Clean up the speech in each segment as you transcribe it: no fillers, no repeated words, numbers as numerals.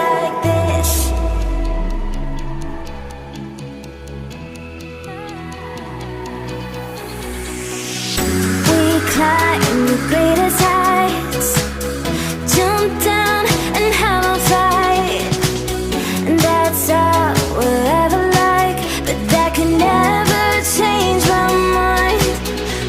like this. We climb the greatest heights, jump down and have a fight. And that's all we'll ever like, but that can never change my mind.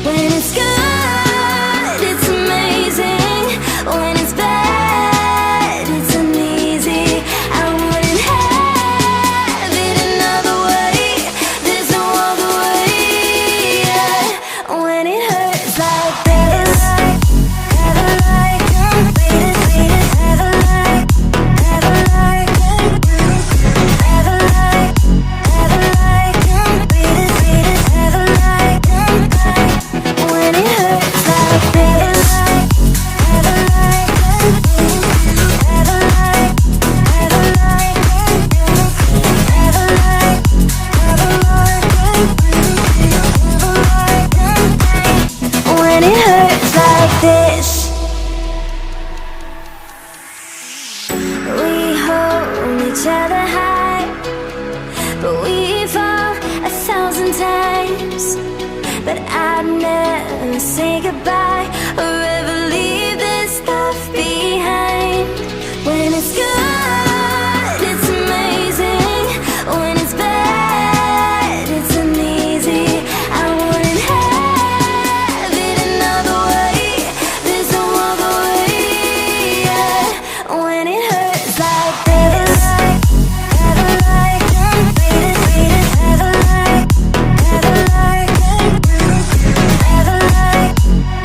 When it's good, it's amazing. When it's bad, it's uneasy. I wouldn't have it another way. There's no other way, yeah. When it hurts like this, have a like, beat it, have a like, have a like, have a like, have a like, beat it, have a like. When it hurts like this, have a like, have a like, have a like, have a like, have a like. When it hurts like this, we hold each other high, but we fall 1,000 times. But I'd never say goodbye or ever leave this stuff behind. When it's good, it's amazing. When it's bad, it's uneasy. I wouldn't have it another way. There's no other way, yeah. When it hurts like this, have a like, beat it, have a like, have a like, have a like,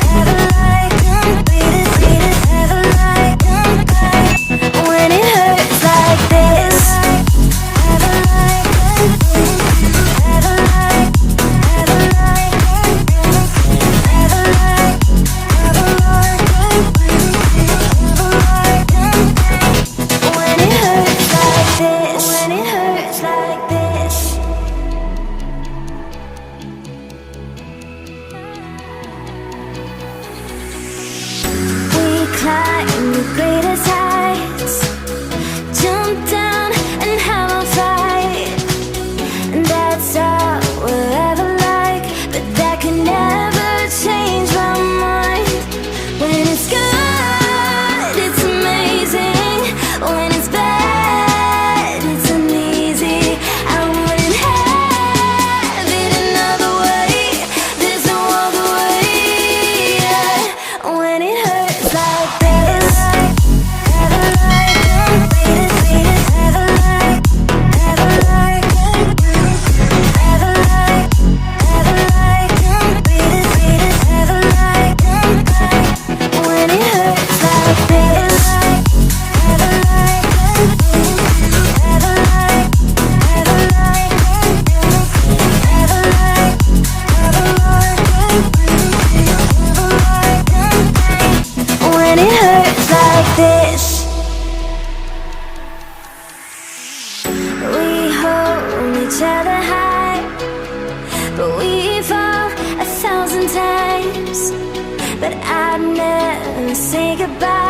have a like, beat it, have a like. When it hurts like this, have a like, have a like, have a like, have a like, have a like. When it hurts like this, when it hurts like this. We climb the greatest heights, jump down and have a fight. And that's all we'll ever like, but that can never change my mind. When it's good, it's amazing. When it's bad, it's uneasy. I wouldn't have it another way. There's no other way, yeah. When it hurts like this, have a like, beat it, have a like, have a like, have a like, have a like, beat it, have a like. When it hurts like this, have a like, have a like, have a like, have a like, have a like. When it hurts like this, we hold each other high, but we fall 1,000 times. But I'd never say goodbye